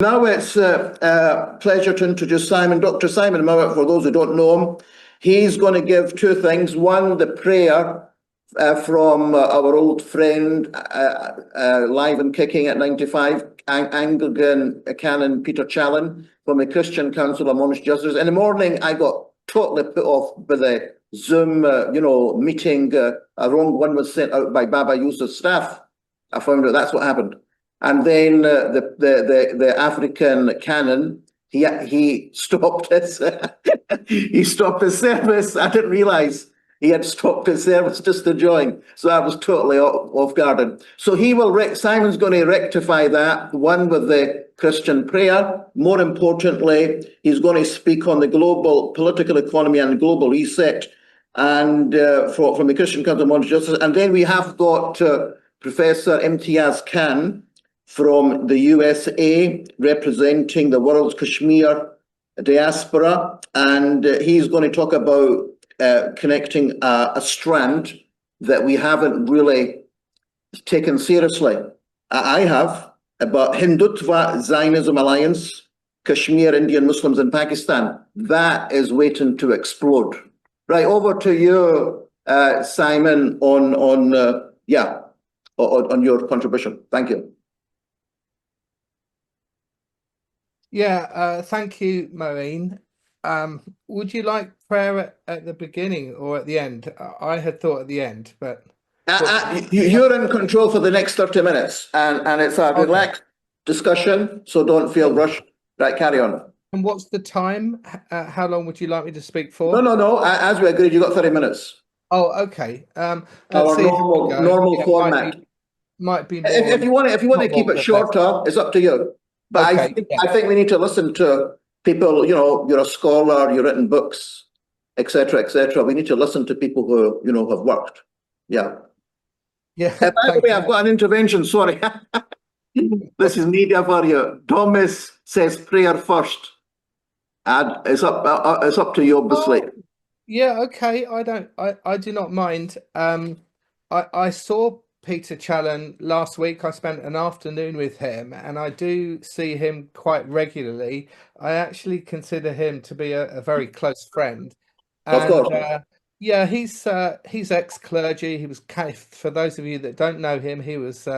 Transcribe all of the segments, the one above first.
Now it's a pleasure to introduce Simon. Dr. Simon Mouatt, for those who don't know him, he's going to give two things. One, the prayer from our old friend, live and kicking at 95, Anglican Canon Peter Challen from the Christian Council amongst Justices. In the morning, I got totally put off by the Zoom, meeting. A wrong one was sent out by Baba Yusuf's staff. I found out that's what happened. And then the African Canon, he stopped his he stopped his service. I didn't realise he had stopped his service just to join, so I was totally off guard. So Simon's going to rectify that. One with the Christian prayer. More importantly, he's going to speak on the global political economy and global reset, and from the Christian Council of Modern Justice. And then we have got Professor Imtiaz Khan from the USA, representing the world's Kashmir diaspora, and he's going to talk about connecting a strand that we haven't really taken seriously. I have, about Hindutva Zionism Alliance, Kashmir, Indian Muslims in Pakistan. That is waiting to explode. Right, over to you, Simon, on your contribution. Thank you. Yeah, thank you, Moeen. Would you like prayer at the beginning or at the end? I had thought at the end, but you're in control for the next 30 minutes, and it's a relaxed discussion, so don't feel rushed. Right, carry on. And what's the time? How long would you like me to speak for? No. As we agreed, you got 30 minutes. Oh, okay. Our normal format. Might be more. If you want to keep it shorter, it's up to you. But okay, I think we need to listen to people. You're a scholar, you've written books, etc., etc. We need to listen to people who have worked. Yeah. By the way, I've got an intervention. Sorry, this is media for you. Thomas says prayer first, and it's up to you, obviously. Oh, yeah. Okay. I do not mind. I saw Peter Challen last week. I spent an afternoon with him, and I do see him quite regularly. I actually consider him to be a very close friend. And, of course. Yeah, he's ex-clergy. He was, for those of you that don't know him, he was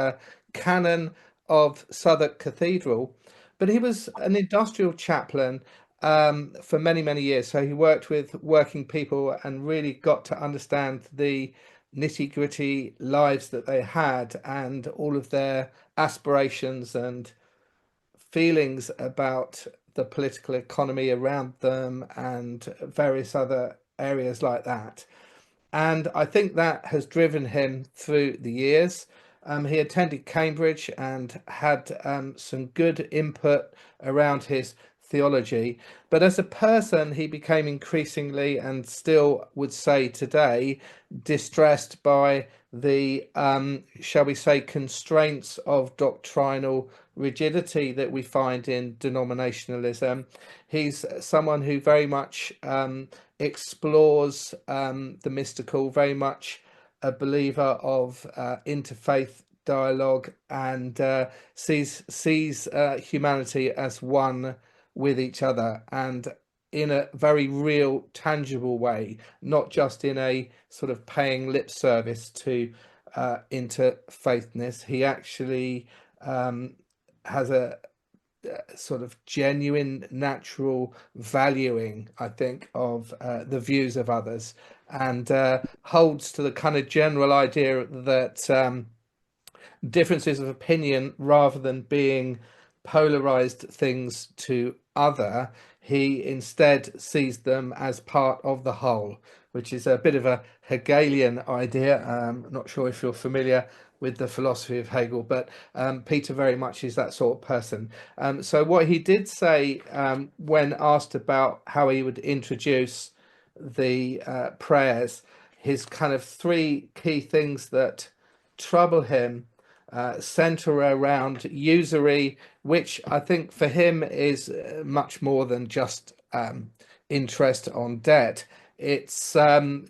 Canon of Southwark Cathedral, but he was an industrial chaplain for many years. So he worked with working people and really got to understand the nitty-gritty lives that they had and all of their aspirations and feelings about the political economy around them and various other areas like that. And I think that has driven him through the years. He attended Cambridge and had some good input around his theology, but as a person he became increasingly, and still would say today, distressed by the shall we say constraints of doctrinal rigidity that we find in denominationalism. He's someone who very much explores the mystical, very much a believer of interfaith dialogue, and sees humanity as one with each other, and in a very real, tangible way, not just in a sort of paying lip service to interfaithness. He actually has a sort of genuine, natural valuing, I think, of the views of others, and holds to the kind of general idea that differences of opinion, rather than being polarized things to other, he instead sees them as part of the whole, which is a bit of a Hegelian idea. I'm not sure if you're familiar with the philosophy of Hegel, but Peter very much is that sort of person. So what he did say when asked about how he would introduce the prayers, his kind of three key things that trouble him center around usury, which I think for him is much more than just interest on debt. It's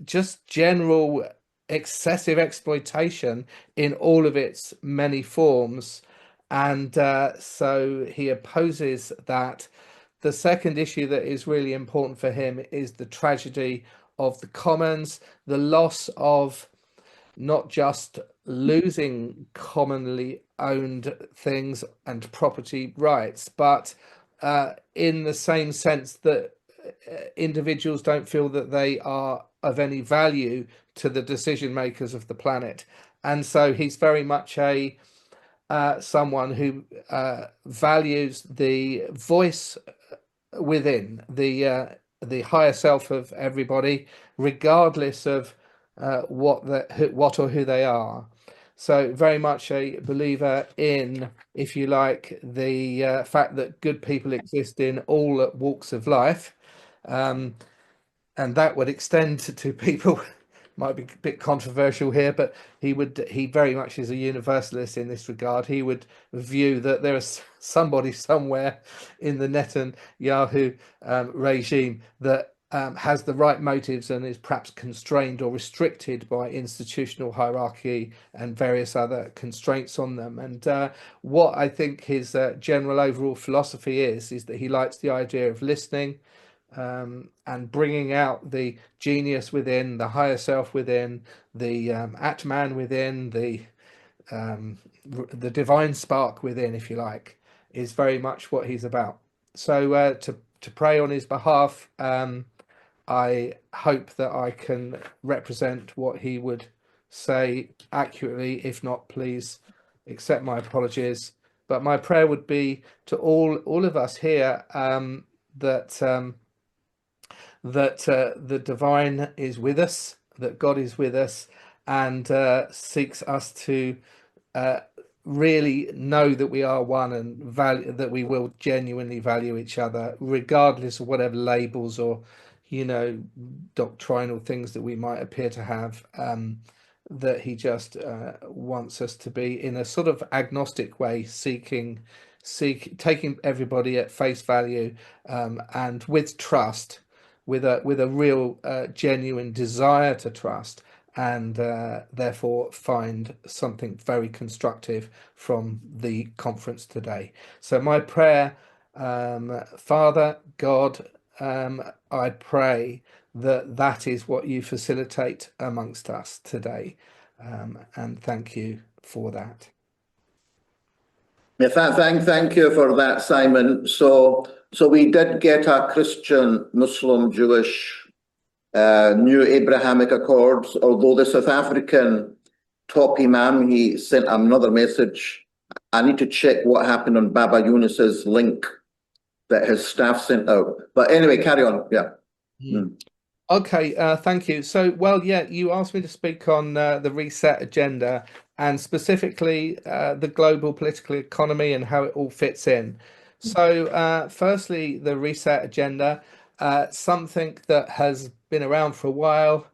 just general excessive exploitation in all of its many forms, And so he opposes that. The second issue that is really important for him is the tragedy of the commons, the loss of not just losing commonly owned things and property rights, but in the same sense that individuals don't feel that they are of any value to the decision makers of the planet. And so he's very much a someone who values the voice within the higher self of everybody, regardless of what or who they are. So very much a believer in, if you like, the fact that good people exist in all walks of life, and that would extend to people. Might be a bit controversial here, but he very much is a universalist in this regard. He would view that there is somebody somewhere in the Netanyahu regime that has the right motives and is perhaps constrained or restricted by institutional hierarchy and various other constraints on them. And what I think his general overall philosophy is that he likes the idea of listening, and bringing out the genius within, the higher self within, the Atman within, the divine spark within, if you like, is very much what he's about. So to pray on his behalf, I hope that I can represent what he would say accurately. If not, please accept my apologies. But my prayer would be to all of us here, that the divine is with us, that God is with us, and seeks us to really know that we are one and value that we will genuinely value each other, regardless of whatever labels or doctrinal things that we might appear to have. That he just wants us to be in a sort of agnostic way, taking everybody at face value, and with trust, with a real genuine desire to trust, and therefore find something very constructive from the conference today. So my prayer, Father God, I pray that is what you facilitate amongst us today, and thank you for that. Yeah, thank you for that, Simon. So we did get a Christian, Muslim, Jewish, new Abrahamic Accords, although the South African top Imam, he sent another message. I need to check what happened on Baba Yunus's link that his staff sent out. But anyway, carry on. Yeah. Okay, thank you. So, well, yeah, you asked me to speak on the reset agenda, and specifically the global political economy and how it all fits in. So, firstly, the reset agenda, something that has been around for a while.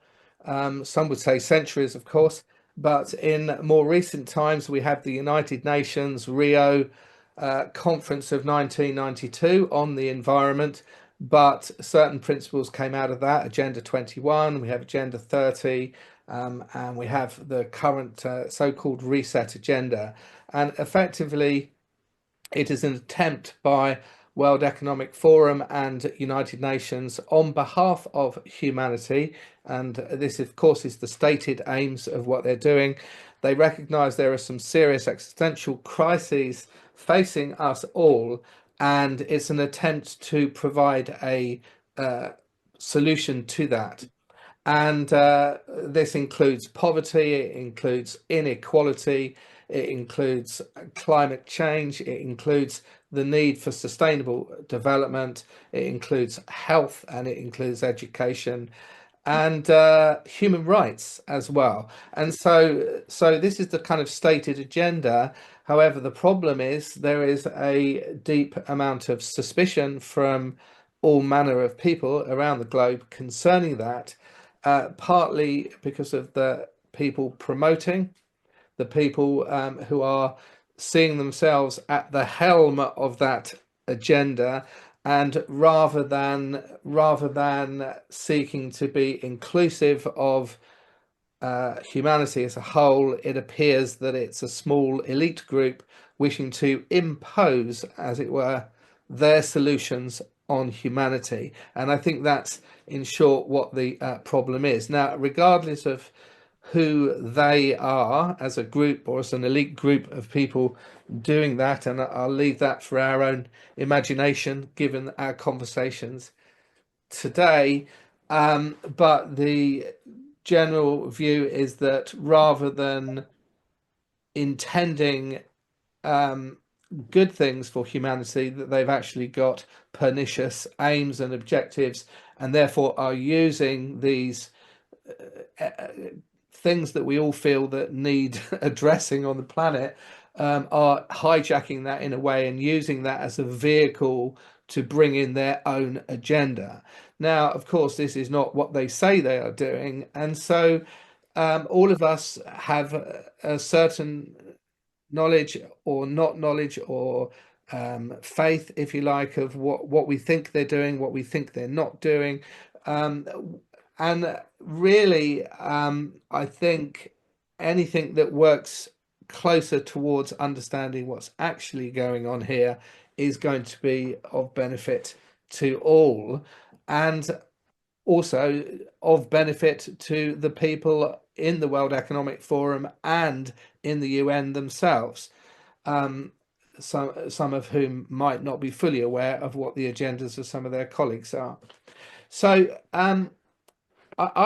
Some would say centuries, of course, but in more recent times, we have the United Nations Rio Conference of 1992 on the environment. But certain principles came out of that. Agenda 21, we have Agenda 30, and we have the current so-called reset agenda. And effectively, it is an attempt by World Economic Forum and United Nations on behalf of humanity. And this, of course, is the stated aims of what they're doing. They recognize there are some serious existential crises facing us all, and it's an attempt to provide a solution to that. And this includes poverty, it includes inequality, it includes climate change, it includes the need for sustainable development, it includes health, and it includes education, and human rights as well. And so this is the kind of stated agenda. However, the problem is there is a deep amount of suspicion from all manner of people around the globe concerning that, partly because of the people promoting, the people who are seeing themselves at the helm of that agenda, and rather than seeking to be inclusive of humanity as a whole, it appears that it's a small elite group wishing to impose, as it were, their solutions on humanity. And I think that's, in short, what the problem is. Now, regardless of who they are as a group or as an elite group of people doing that, and I'll leave that for our own imagination given our conversations today, but the general view is that rather than intending good things for humanity, that they've actually got pernicious aims and objectives, and therefore are using these things that we all feel that need addressing on the planet, are hijacking that in a way and using that as a vehicle to bring in their own agenda. Now, of course, this is not what they say they are doing, and so all of us have a certain knowledge or not knowledge or faith, if you like, of what we think they're doing, what we think they're not doing. And really, I think anything that works closer towards understanding what's actually going on here is going to be of benefit to all, and also of benefit to the people in the World Economic Forum and in the UN themselves, some of whom might not be fully aware of what the agendas of some of their colleagues are. So I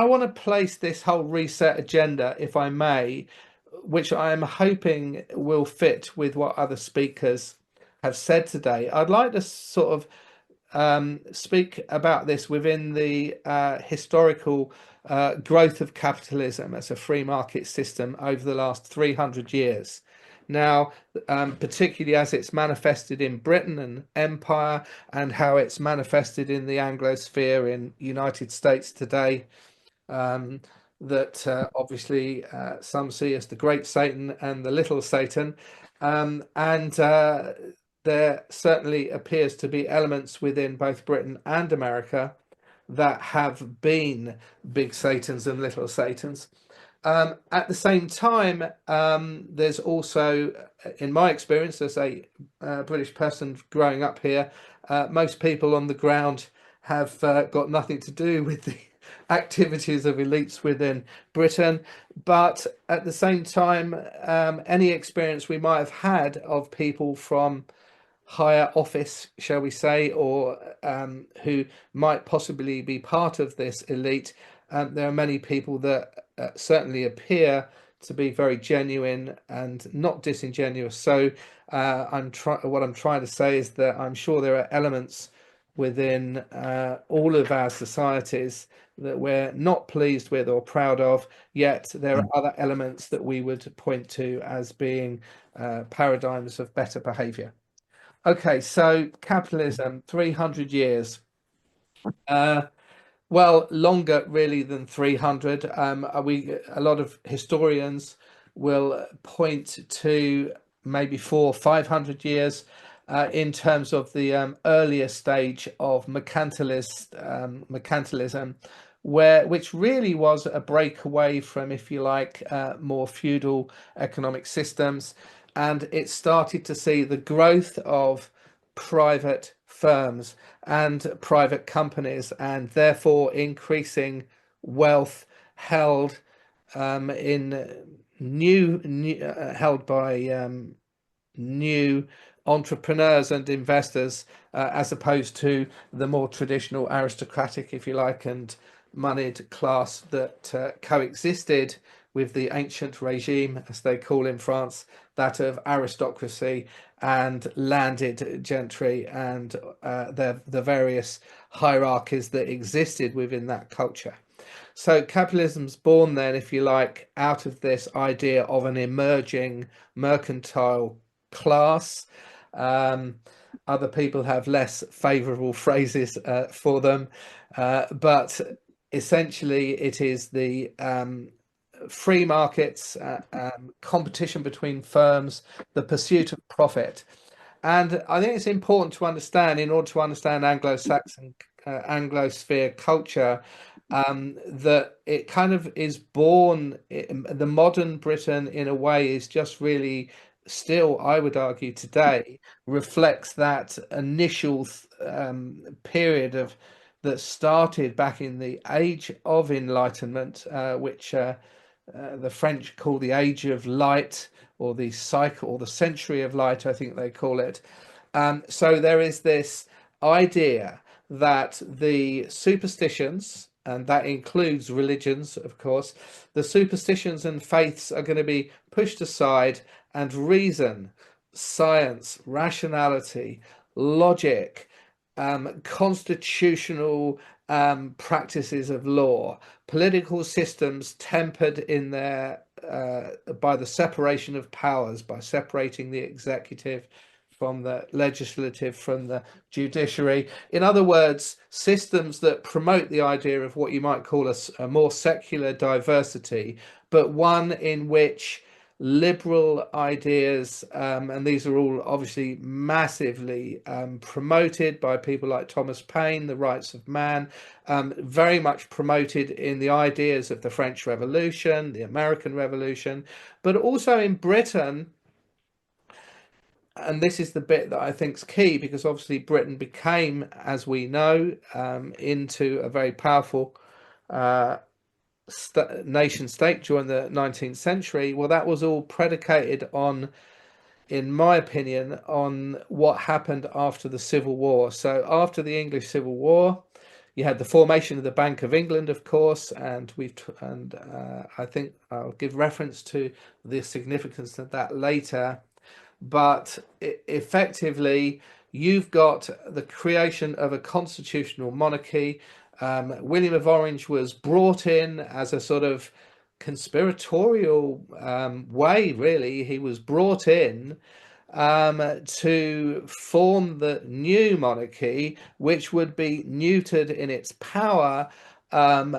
want to place this whole reset agenda, if I may, which I am hoping will fit with what other speakers have said today. I'd like to sort of speak about this within the historical growth of capitalism as a free market system over the last 300 years. Now, particularly as it's manifested in Britain and Empire, and how it's manifested in the Anglosphere in United States today, that obviously some see as the Great Satan and the Little Satan, and there certainly appears to be elements within both Britain and America that have been big Satans and little Satans. At the same time, there's also, in my experience as a British person growing up here, most people on the ground have got nothing to do with the activities of elites within Britain. But at the same time, any experience we might have had of people from higher office, shall we say, or who might possibly be part of this elite, there are many people that certainly appear to be very genuine and not disingenuous. So what I'm trying to say is that I'm sure there are elements within all of our societies that we're not pleased with or proud of, yet there are other elements that we would point to as being paradigms of better behavior. Okay, so capitalism, 300 years. Well, longer really than 300. A lot of historians will point to maybe 400 or 500 years in terms of the earlier stage of mercantilism, which really was a breakaway from, if you like, more feudal economic systems. And it started to see the growth of private firms and private companies, and therefore increasing wealth held held by new entrepreneurs and investors, as opposed to the more traditional aristocratic, if you like, and moneyed class that coexisted with the ancient regime, as they call in France, that of aristocracy and landed gentry and the various hierarchies that existed within that culture. So capitalism's born then, if you like, out of this idea of an emerging mercantile class. Other people have less favorable phrases for them, but essentially it is the free markets, competition between firms, the pursuit of profit. And I think it's important to understand, in order to understand Anglo-Saxon, Anglosphere culture, that it kind of is born, the modern Britain in a way is just really still, I would argue today, reflects that initial period of that started back in the Age of Enlightenment, which the French call the Age of Light, or the cycle, or the Century of Light, I think they call it. So there is this idea that the superstitions, and that includes religions, of course, the superstitions and faiths are going to be pushed aside, and reason, science, rationality, logic, constitutional practices of law, political systems tempered in their by the separation of powers, by separating the executive from the legislative, from the judiciary. In other words, systems that promote the idea of what you might call a more secular diversity, but one in which liberal ideas, and these are all obviously massively promoted by people like Thomas Paine, the rights of man, very much promoted in the ideas of the French Revolution, the American Revolution, but also in Britain. And this is the bit that I think is key, because obviously Britain became, as we know, into a very powerful nation state during the 19th century. Well, that was all predicated on, in my opinion, on what happened after the Civil War. So after the English Civil War, you had the formation of the Bank of England, of course, and I think I'll give reference to the significance of that later. But effectively, you've got the creation of a constitutional monarchy. William of Orange was brought in as a sort of conspiratorial way, really. He was brought in to form the new monarchy, which would be neutered in its power, and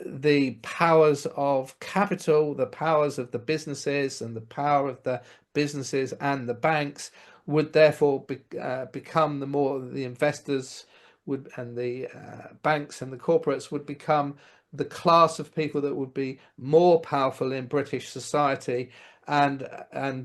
the powers of capital, the powers of the businesses, and the power of the businesses and the banks would therefore become the investors would, and the banks and the corporates would become the class of people that would be more powerful in British society, and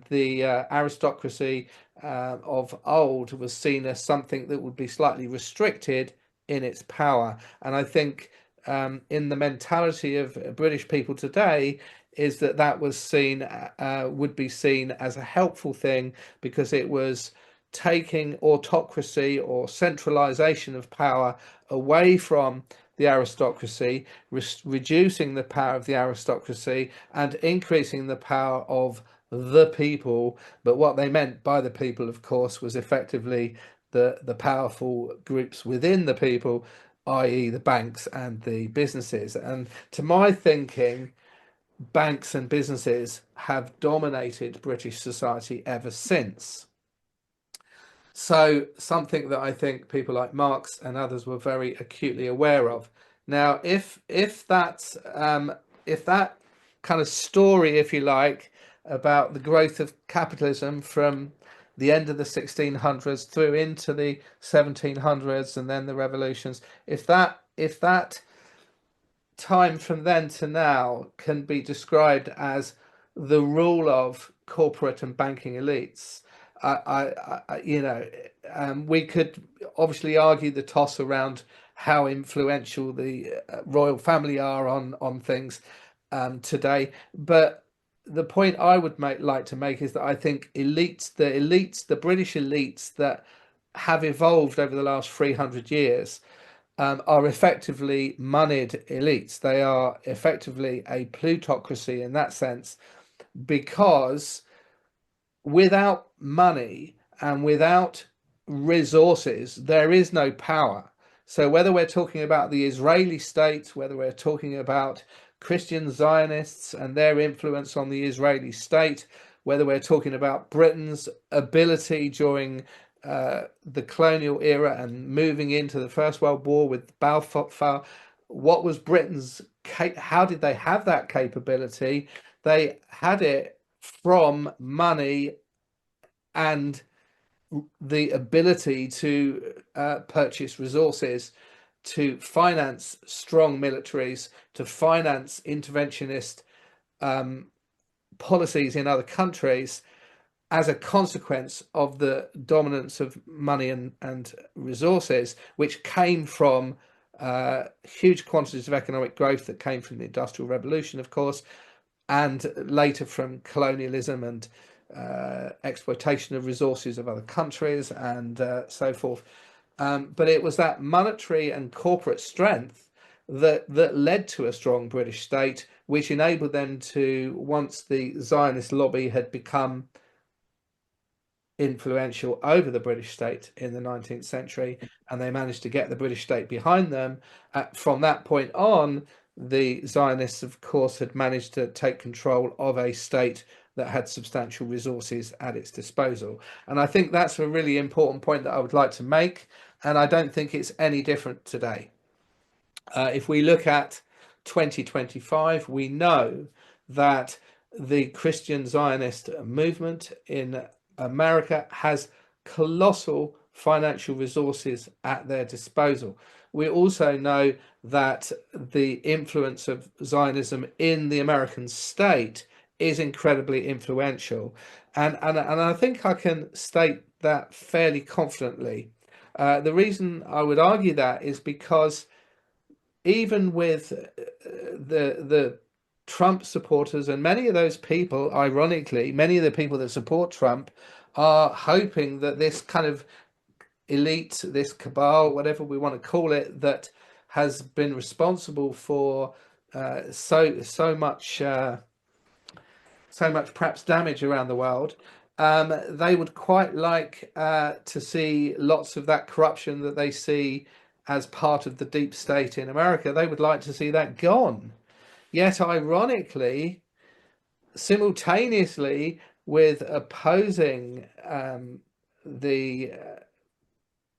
the aristocracy of old was seen as something that would be slightly restricted in its power. And I think in the mentality of British people today is that was seen, would be seen as a helpful thing, because it was taking autocracy or centralization of power away from the aristocracy, reducing the power of the aristocracy and increasing the power of the people. But what they meant by the people, of course, was effectively the powerful groups within the people, i.e. the banks and the businesses. And to my thinking, banks and businesses have dominated British society ever since. So something that I think people like Marx and others were very acutely aware of. Now, if that kind of story, if you like, about the growth of capitalism from the end of the 1600s through into the 1700s and then the revolutions, if that time from then to now can be described as the rule of corporate and banking elites, we could obviously argue the toss around how influential the royal family are on things today, but the point I would like to make is that I think the British elites that have evolved over the last 300 years are effectively moneyed elites. They are effectively a plutocracy in that sense, because without money and without resources, there is no power. So whether we're talking about the Israeli state, whether we're talking about Christian Zionists and their influence on the Israeli state, whether we're talking about Britain's ability during the colonial era and moving into the First World War with Balfour, what was Britain's, how did they have that capability? They had it from money and the ability to purchase resources, to finance strong militaries, to finance interventionist policies in other countries as a consequence of the dominance of money and resources, which came from huge quantities of economic growth that came from the Industrial Revolution, of course, and later from colonialism and exploitation of resources of other countries and so forth. But it was that monetary and corporate strength that led to a strong British state, which enabled them to, once the Zionist lobby had become influential over the British state in the 19th century, and they managed to get the British state behind them. From that point on, the Zionists, of course, had managed to take control of a state that had substantial resources at its disposal. And I think that's a really important point that I would like to make, and I don't think it's any different today. If we look at 2025, we know that the Christian Zionist movement in America has colossal financial resources at their disposal. We also know that the influence of Zionism in the American state is incredibly influential. And I think I can state that fairly confidently. The reason I would argue that is because even with the Trump supporters, and many of those people, ironically, many of the people that support Trump are hoping that this kind of elite, this cabal, whatever we want to call it, that has been responsible for so much perhaps damage around the world, they would quite like to see lots of that corruption that they see as part of the deep state in America. They would like to see that gone. Yet, ironically, simultaneously with opposing the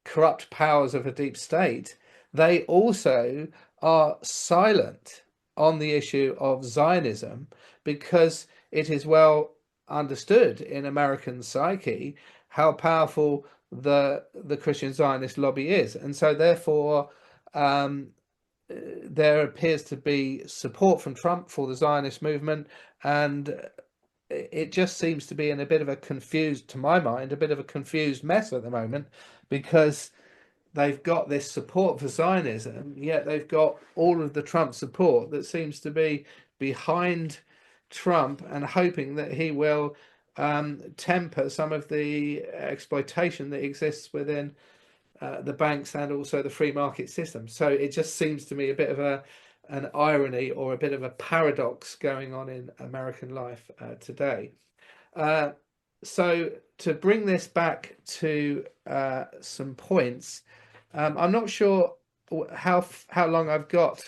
corrupt powers of a deep state, they also are silent on the issue of Zionism, because it is well understood in American psyche how powerful the Christian Zionist lobby is. And so therefore there appears to be support from Trump for the Zionist movement, and it just seems to be in a bit of a confused, to my mind, a bit of a confused mess at the moment, because they've got this support for Zionism, yet they've got all of the Trump support that seems to be behind Trump and hoping that he will temper some of the exploitation that exists within the banks and also the free market system. So it just seems to me a bit of an irony or a bit of a paradox going on in American life today. So to bring this back to some points, I'm not sure how long I've got,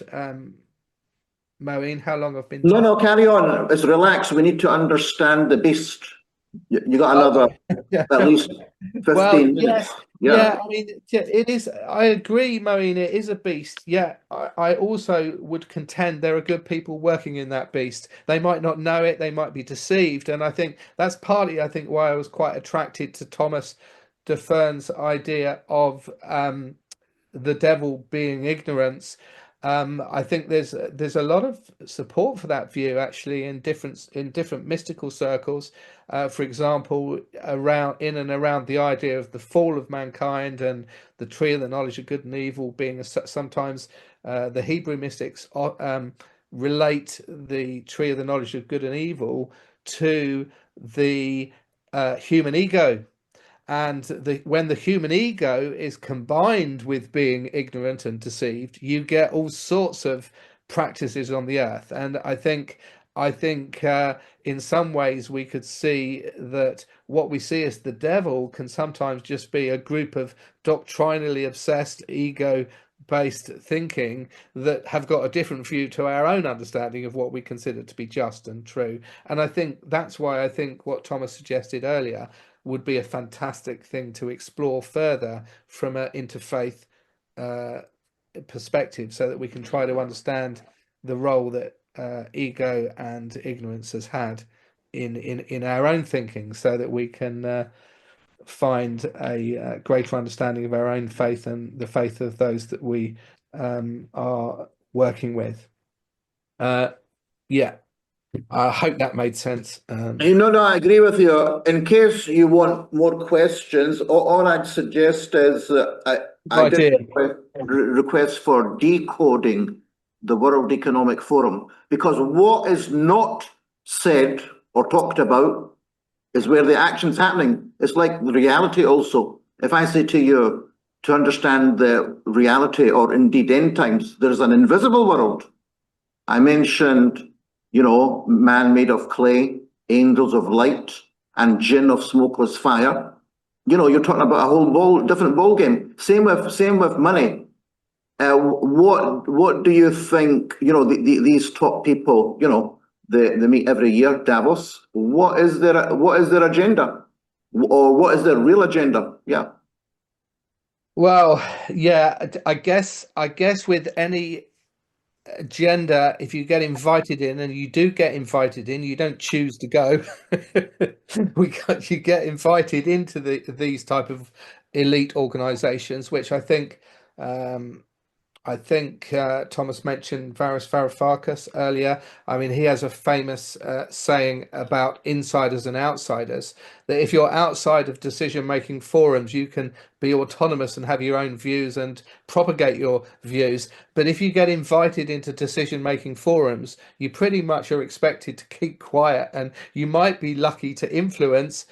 Moeen, how long I've been No, carry on. It's relax. We need to understand the beast. You got another at least 15 minutes. Yeah, I mean, it is. I agree, Moeen, it is a beast. Yeah, I also would contend there are good people working in that beast. They might not know it, they might be deceived. And I think that's partly, why I was quite attracted to Thomas de Fern's idea of the devil being ignorance. I think there's a lot of support for that view actually in different mystical circles. For example, in and around the idea of the fall of mankind and the tree of the knowledge of good and evil being sometimes the Hebrew mystics relate the tree of the knowledge of good and evil to the human ego. And when the human ego is combined with being ignorant and deceived, you get all sorts of practices on the earth. And I think in some ways we could see that what we see as the devil can sometimes just be a group of doctrinally obsessed, ego-based thinking that have got a different view to our own understanding of what we consider to be just and true. And I think that's why I think what Thomas suggested earlier would be a fantastic thing to explore further from an interfaith perspective, so that we can try to understand the role that ego and ignorance has had in our own thinking, so that we can find a greater understanding of our own faith and the faith of those that we are working with. Yeah. I hope that made sense. No, I agree with you. In case you want more questions, all I'd suggest is I did request for decoding the World Economic Forum, because what is not said or talked about is where the action's happening. It's like the reality also. If I say to you, to understand the reality or indeed end times, there's an invisible world. I mentioned, man made of clay, angels of light, and jinn of smokeless fire. You're talking about a whole different ball game. Same with money. What do you think? These top people. They meet every year, Davos. What is their agenda, or what is their real agenda? Yeah. Well, yeah, I guess with any agenda, if you get invited in, and you do get invited in, you don't choose to go. You get invited into these type of elite organizations, which I think Thomas mentioned Varis Varoufakis earlier. I mean, he has a famous saying about insiders and outsiders, that if you're outside of decision-making forums, you can be autonomous and have your own views and propagate your views. But if you get invited into decision-making forums, you pretty much are expected to keep quiet, and you might be lucky to influence,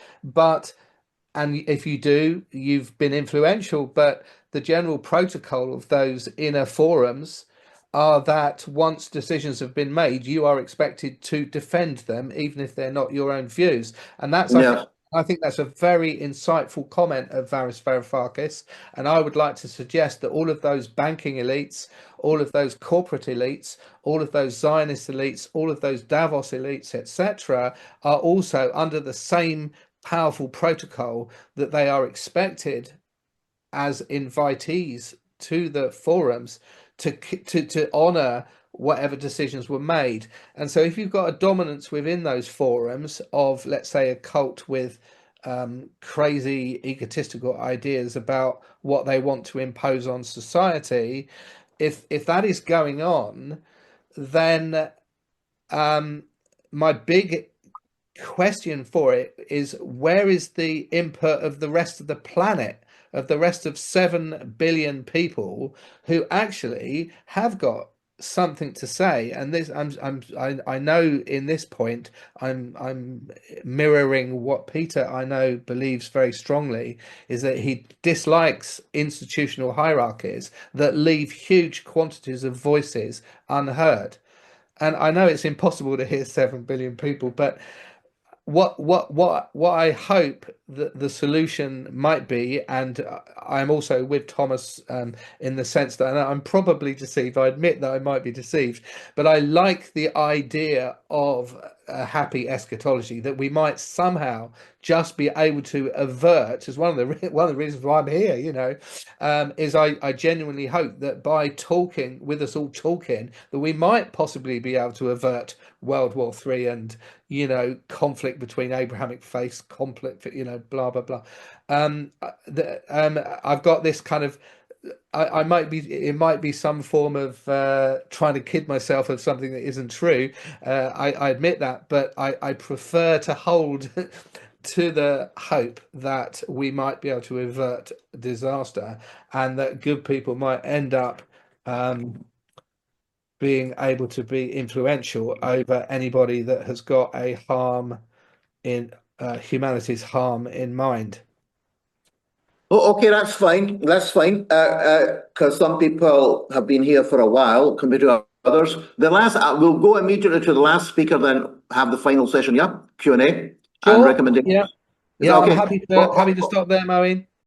and if you do, you've been influential. But the general protocol of those inner forums are that once decisions have been made, you are expected to defend them, even if they're not your own views. And that's, I think that's a very insightful comment of Varis Varoufakis. And I would like to suggest that all of those banking elites, all of those corporate elites, all of those Zionist elites, all of those Davos elites, etc., are also under the same powerful protocol, that they are expected as invitees to the forums to honor whatever decisions were made. And so if you've got a dominance within those forums of, let's say, a cult with crazy egotistical ideas about what they want to impose on society, if that is going on, then my big question for it is, where is the input of the rest of the planet, of the rest of 7 billion people who actually have got something to say? And this, I know in this point I'm mirroring what Peter, I know, believes very strongly, is that he dislikes institutional hierarchies that leave huge quantities of voices unheard. And I know it's impossible to hear 7 billion people, but what I hope that the solution might be, and I'm also with Thomas in the sense that, and I'm probably deceived, I admit that I might be deceived, but I like the idea of a happy eschatology, that we might somehow just be able to avert, as one of the reasons why I'm here, is I genuinely hope that by talking with us all talking, that we might possibly be able to avert World War III and conflict between Abrahamic faiths, conflict, blah blah blah. I've got this kind of, it might be some form of trying to kid myself of something that isn't true. I admit that, but I prefer to hold to the hope that we might be able to avert disaster, and that good people might end up being able to be influential over anybody that has got a harm in humanity's harm in mind. Oh, okay, that's fine. That's fine. Because some people have been here for a while compared to others. The last, we'll go immediately to the last speaker, then have the final session. Yeah, Q&A and recommendation. Yeah, okay? I'm happy to stop there, Moeen.